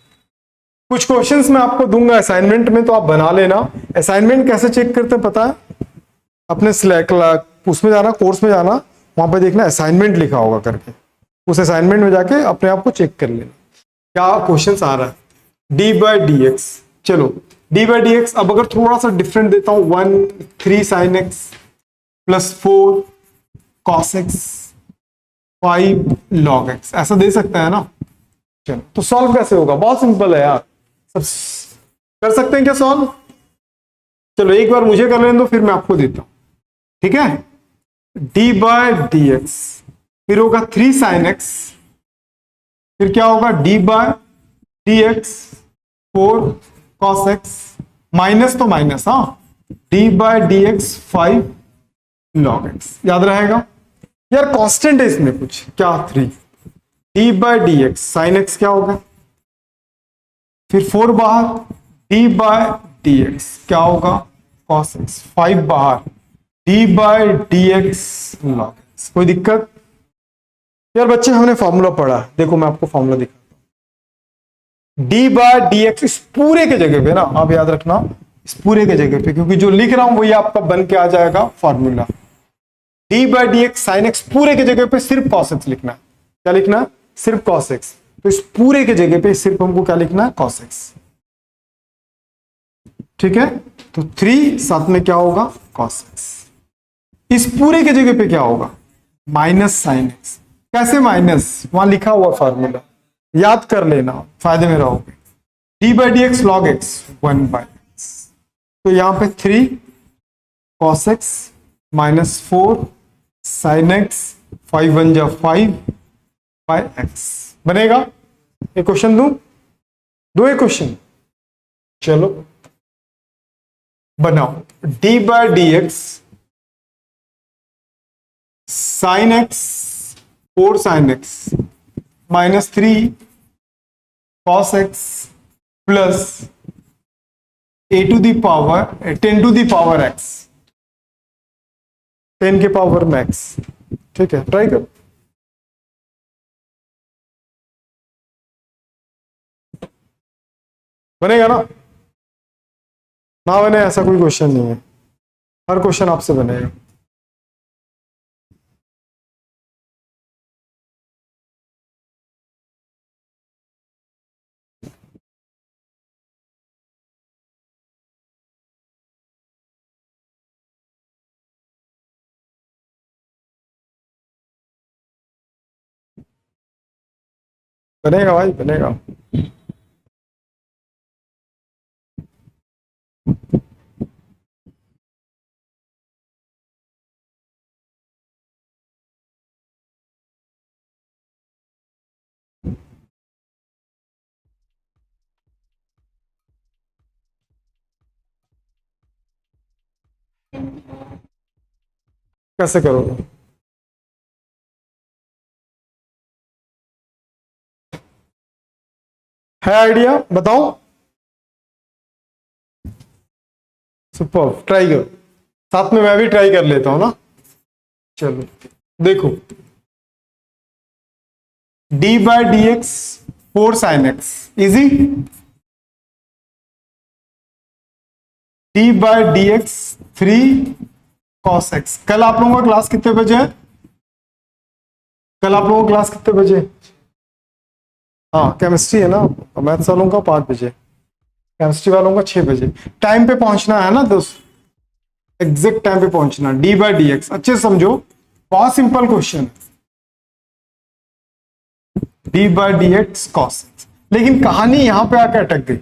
कुछ क्वेश्चंस मैं आपको दूंगा असाइनमेंट में, तो आप बना लेना। असाइनमेंट कैसे चेक करते हैं पता है? अपने स्लैक उसमें जाना, कोर्स में जाना, वहां पे देखना असाइनमेंट लिखा होगा करके, उस असाइनमेंट में जाके अपने आप को चेक कर लेना क्या क्वेश्चन आ रहा है। d/dx, चलो d/dx अब अगर थोड़ा सा डिफरेंट देता हूं, 3 sin x plus 4 cos x 5 log x, ऐसा दे सकता है ना। चलो तो सॉल्व कैसे होगा, बहुत सिंपल है यार, सब कर सकते हैं क्या सॉल्व? चलो एक बार मुझे कर लेने दो, फिर मैं आपको देता हूं, ठीक है। d/dx फिर होगा 3 sin x, फिर क्या होगा d/dx 4 cos x, माइनस तो माइनस, हाँ, d/dx 5 log x, याद रहेगा यार। कांस्टेंट है इसमें कुछ क्या 3, d/dx sin x क्या होगा, फिर 4 बाहर, d/dx क्या होगा cos x, 5 बाहर, d/dx log x। कोई दिक्कत? यार बच्चे हमने फॉर्मूला पढ़ा, देखो मैं आपको फॉर्मूला दिखाता हूं। d/dx इस पूरे के जगह पे ना, आप याद रखना इस पूरे के जगह पे, क्योंकि जो लिख रहा हूं वही आपका बन के आ जाएगा फॉर्मूला। d/dx sin x पूरे के जगह पे सिर्फ cos x लिखना है। क्या लिखना है? सिर्फ cos x। तो इस पूरे के जगह पे सिर्फ हमको क्या लिखना है cos x, ठीक है। तो 3 साथ में क्या होगा cos x, इस पूरे के जगह पे क्या होगा माइनस साइन x। कैसे माइनस, वहां लिखा हुआ फॉर्मूला याद कर लेना, फायदे में रहोगे। d/dx log x 1/x, तो यहां पे 3 cos x minus 4 sin x 5 1 जा 5 बाय x बनेगा। एक क्वेश्चन दूं, दो एक क्वेश्चन, चलो बनाओ। d/dx sin x 4 sin x minus 3 cos x plus a to the power 10 to the power x, 10 के पावर मैक्स, ठीक है, ट्राई करो। बनेगा ना? ना बने ऐसा कोई क्वेश्चन नहीं है, हर क्वेश्चन आपसे बनेगा। बनेगा भाई, बनेगा। कैसे करोगे? है आइडिया? बताओ। सुपर, ट्राई करो। साथ में मैं भी ट्राई कर लेता हूं ना। चलो देखो, D by D x 4 sin x, easy. D by D x 3 cos x। कल आप लोगों का क्लास कितने बजे है? कल आप लोगों का क्लास कितने बजे? हाँ केमिस्ट्री है ना, मैथ्स वालों का 5 बजे, केमिस्ट्री वालों का 6 बजे। टाइम पे पहुंचना है ना दोस्त, एग्जैक्ट टाइम पे पहुंचना। डी बाई डी एक्स अच्छे से समझो, बहुत simple question. D by D X cos x, लेकिन कहानी यहां पे आके अटक गई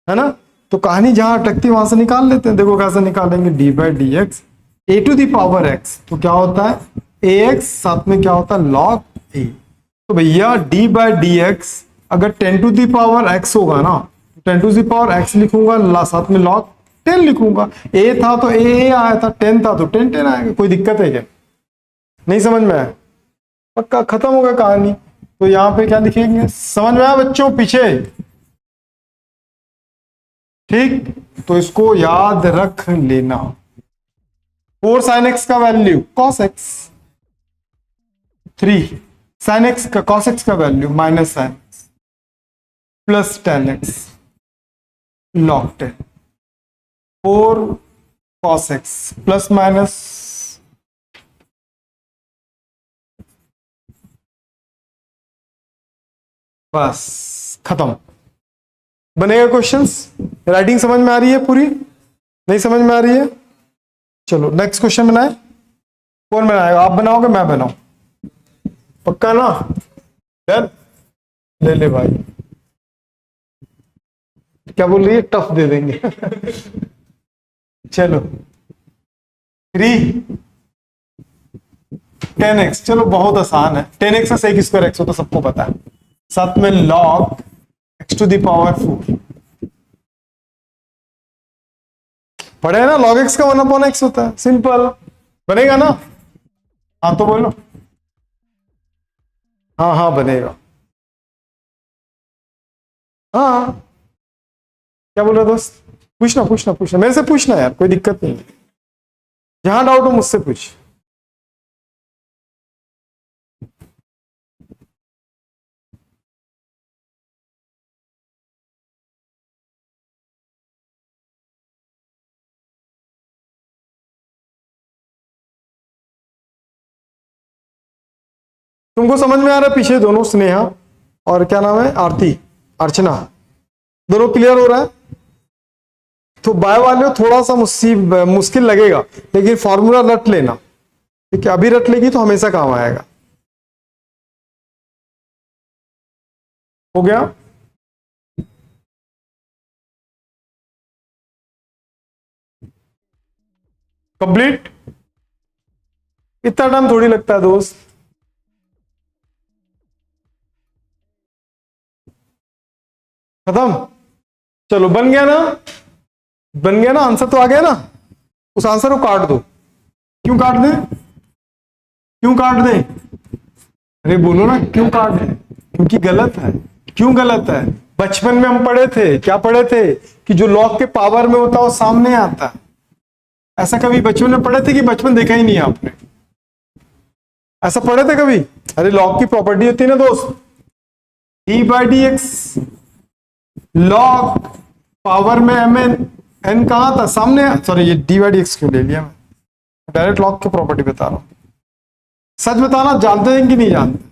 है ना, तो कहानी जहां अटकती है वहां से निकाल लेते हैं। देखो कैसे निकालेंगे, d by D x a to the power x, तो क्या होता है ए एक्स, साथ में क्या होता है लॉग ए। तो भैया डी बाई डी एक्स अगर 10 टू दी पावर एक्स होगा ना, 10 टू दी पावर एक्स लिखूंगा, साथ में लॉग 10 लिखूंगा। ए था तो ए आया था, 10 था तो 10 आएगा। कोई दिक्कत है क्या? नहीं समझ में आया? पक्का खत्म हो गया कहानी। तो यहां पे क्या लिखेंगे, समझ में आया बच्चों पीछे? ठीक, तो इसको याद रख लेना। 4 sin x का value cos x, 3 sin x का cos x का value -sin x plus tan x log 10। 4 cos x plus minus बस खत्म। बनेगा क्वेश्चंस? राइटिंग समझ में आ रही है पूरी? नहीं समझ में आ रही है? चलो नेक्स्ट क्वेश्चन बनाए। कौन बनाएगा, आप बनाओगे मैं बनाऊं? पक्का ना? डन, ले ले भाई। क्या बोल रही है, टफ दे देंगे। चलो 3 10x, चलो बहुत आसान है। 10x का sec स्क्वायर x हो तो सबको पता है, साथ में log x to the power 4 पढ़े ना, log x का 1/x होता है, सिंपल। बनेगा ना? हाँ तो बोलो। हाँ हाँ बनेगा। हाँ क्या बोल रहा दोस्त? पूछना पूछना पूछना, मेरे से पूछना यार, कोई दिक्कत नहीं है। जहां डाउट हो मुझसे पूछ। तुमको समझ में आ रहा है? पीछे दोनों स्नेहा और क्या नाम है, आरती, अर्चना, दोनों क्लियर हो रहा है? तो बाय वाले थोड़ा सा मुश्किल लगेगा, लेकिन फॉर्मूला रट लेना, ठीक है? अभी रट लेगी तो हमेशा काम आएगा। हो गया? कंप्लीट? इतना टाइम थोड़ी लगता है दोस्त। खत्म? चलो बन गया ना? बन गया ना? आंसर तो आ गया ना? उस आंसर को काट दो। क्यों काट दें? क्यों काट दें? अरे बोलो ना क्यों काट दें? क्योंकि गलत है। क्यों गलत है? बचपन में हम पढ़े थे, क्या पढ़े थे कि जो लॉग के पावर में होता है वो सामने आता है। ऐसा कभी बचपन में पढ़े थे कि बचपन देखा ही नहीं आपने? ऐसा पढ़े थे कभी? अरे लॉग की प्रॉपर्टी होती है ना दोस्त, D by D x log power में एम एन, एन कहां था, सामने। सॉरी ये डी बाई डी एक्स क्यों ले लिया मैं, डायरेक्ट लॉग की प्रॉपर्टी बता रहा हूं। सच बताना, जानते हैं कि नहीं जानते?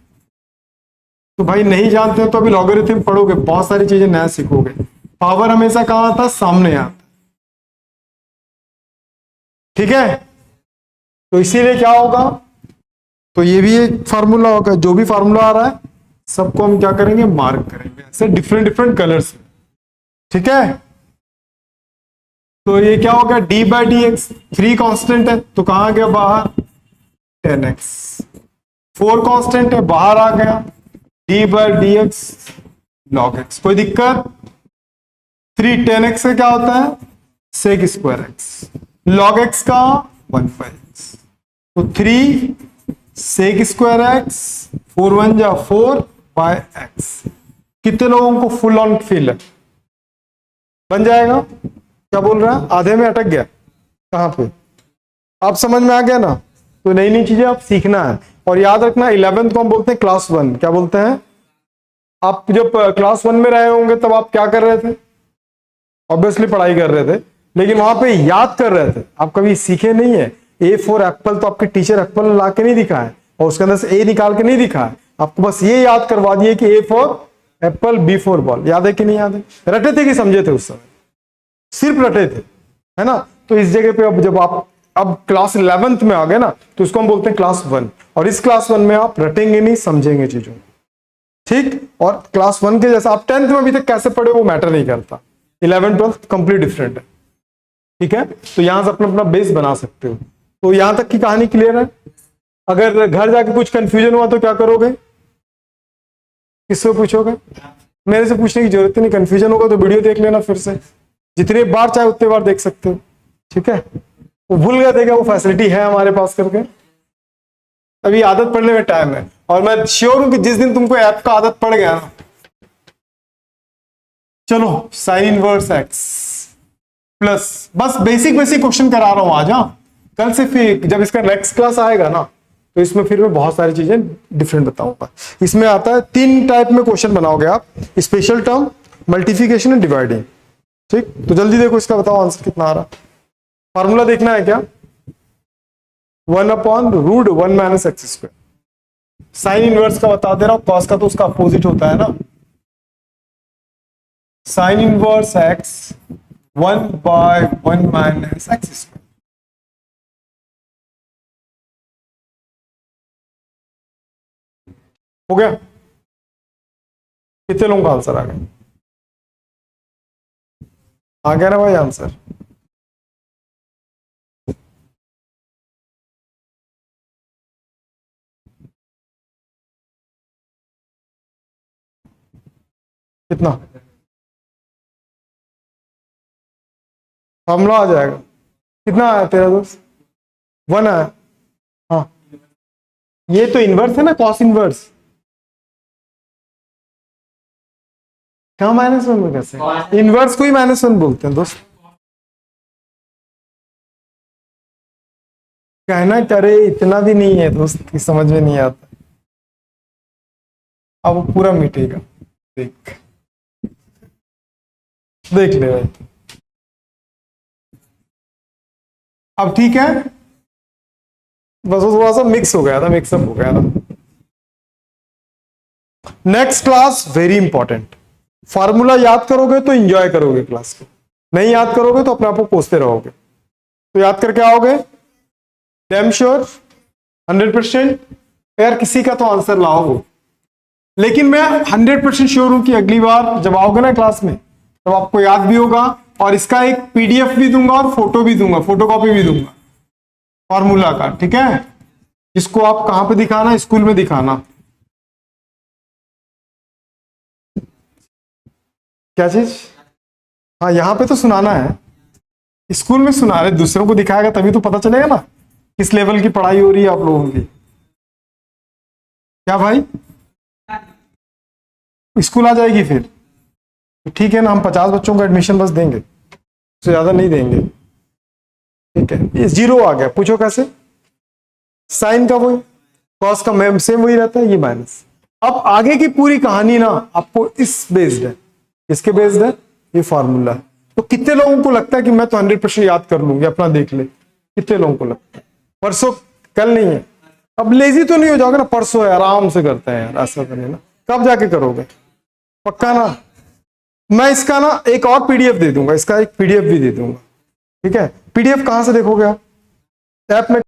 तो भाई नहीं जानते हो तो अभी लॉगरिथम पढ़ोगे, बहुत सारी चीजें नया सीखोगे। पावर हमेशा कहां आता, सामने आता, ठीक है? तो इसीलिए क्या होगा, तो ये भी एक फार्मूला होगा, जो भी फार्मूला आ रहा है सबको हम क्या करेंगे, मार्क करेंगे ऐसे डिफरेंट डिफरेंट कलर्स में, ठीक है। तो ये क्या हो गया, D by D x, 3 constant है तो कहां गया बाहर, 10x, 4 कांस्टेंट है बाहर आ गया, D by D x log x, कोई दिक्कत। 3 10x से क्या होता है, sec square x, log x का 1 बाई एक्स, तो 3 सेक स्क्वायर एक्स, 4 1 जा 4 बाय एक्स। कितने लोगों को फुल ऑन फिल है, बन जाएगा। क्या बोल रहा है, आधे में अटक गया, कहां पे, आप समझ में आ गया ना। तो नई नई चीजें आप सीखना है, और याद रखना 11th को हम बोलते हैं क्लास 1, क्या बोलते हैं। आप जब क्लास 1 में रहे होंगे तब आप क्या कर रहे थे, ऑब्वियसली पढ़ाई कर रहे थे, लेकिन वहां पे याद कर रहे थे, आप कभी सीखे नहीं है। ए फॉर एप्पल तो आपके टीचर एप्पल ला के नहीं दिखा है, और उसके अंदर से ए निकाल के नहीं दिखा है, आपको बस ये याद करवा दिए कि A for apple, B for ball. याद है कि नहीं याद है, रटे थे कि समझे थे उस समय, सिर्फ रटे थे, है ना। तो इस जगह पे अब जब आप अब क्लास 11th में आ गए ना, तो इसको हम बोलते हैं क्लास 1, और इस क्लास 1 में आप रटेंगे नहीं, समझेंगे चीजों, ठीक। और क्लास 1 के जैसा आप 10th में अभी तक कैसे पढ़े वो मैटर नहीं करता, 11 12 कंप्लीट डिफरेंट है, ठीक है। तो यहां से अपना अपना बेस बना सकते हो। तो यहां तक की कहानी क्लियर है। अगर घर जाके कुछ कंफ्यूजन हुआ तो क्या करोगे, किससे पूछोगे, मेरे से पूछने की जरूरत नहीं, कंफ्यूजन होगा तो वीडियो देख लेना फिर से, जितने बार चाहे उतने बार देख सकते हो, ठीक है। वो भूल गए थे क्या, वो फैसिलिटी है हमारे पास करके, अभी आदत पड़ने में टाइम है, और मैं श्योर हूं कि जिस दिन तुमको ऐप का आदत पड़ गया ना, चलो साइन इनवर्स एक्स प्लस, बस बेसिक बेसिक क्वेश्चन करा रहा हूं आज। हाँ, कल से फिर जब इसका नेक्स्ट क्लास आएगा ना, तो इसमें फिर मैं बहुत सारी चीजें डिफरेंट बताऊंगा। इसमें आता है 3 टाइप में क्वेश्चन बनाओगे आप, special term, multiplication and dividing, ठीक। तो जल्दी देखो इसका, बताओ आंसर कितना आ रहा। फॉर्मूला देखना है क्या, 1/√1 minus x square. Sine inverse का बता दे रहा हूं, कॉस का तो उसका अपोजिट होता है ना, sine inverse x 1/1 minus x square. हो गया, कितने लोगों का आंसर आ गया, आ गया ना भाई आंसर। कितना फॉर्मूला आ जाएगा, कितना आया तेरा दोस्त, 1 आया। हाँ, ये तो इनवर्स है ना, कॉस इनवर्स, क्या -1 में कैसे, इनवर्स को ही -1 बोलते हैं दोस्त। कहना करे इतना भी नहीं है दोस्त कि समझ में नहीं आता, अब वो पूरा मिटेगा, देख देख ले भाई। अब ठीक है, बस वो थोड़ा सा मिक्स हो गया था, मिक्सअप हो गया था। Next class very important, formula याद करोगे तो एंजॉय करोगे क्लास को, नहीं याद करोगे तो अपने आप को कोसते रहोगे। तो याद करके आओगे, डैम श्योर 100%। यार किसी का तो आंसर लाओगे, लेकिन मैं 100% श्योर हूं कि अगली बार जब आओगे ना क्लास में, तब आपको याद भी होगा, और इसका एक पीडीएफ भी दूंगा और फोटो भी दूंगा, फोटोकॉपी भी दूंगा फॉर्मूला का, ठीक है। इसको आप कहां पे दिखाना, स्कूल में दिखाना। क्या चीज, हाँ यहां पे तो सुनाना है, स्कूल में सुना रहे, दूसरों को दिखाएगा तभी तो पता चलेगा ना किस लेवल की पढ़ाई हो रही है आप लोगों की। क्या भाई, स्कूल आ जाएगी फिर तो ठीक है ना, हम 50 बच्चों को एडमिशन बस देंगे, उससे ज्यादा नहीं देंगे, ठीक है। ये 0 आ गया, पूछो कैसे, साइन का वही, कॉस का मैम सेम वही रहता है, ये माइनस। अब आगे की पूरी कहानी ना आपको इस बेस्ड है, इसके बेस्ड है, ये फॉर्मूला है। तो कितने लोगों को लगता है कि मैं तो 100% याद कर लूंगी, अपना देख ले, कितने लोगों को लगता है, परसों कल नहीं है, अब लेजी तो नहीं हो जाओगे ना, परसों है, आराम से करते हैं यार, ऐसा तो नहीं ना, कब जाके करोगे, पक्का ना। मैं इसका ना एक और पीडीएफ दे दूंगा, इसका एक पीडीएफ भी दे दूंगा, ठीक है। पीडीएफ कहां से देखोगे आप, ऐप में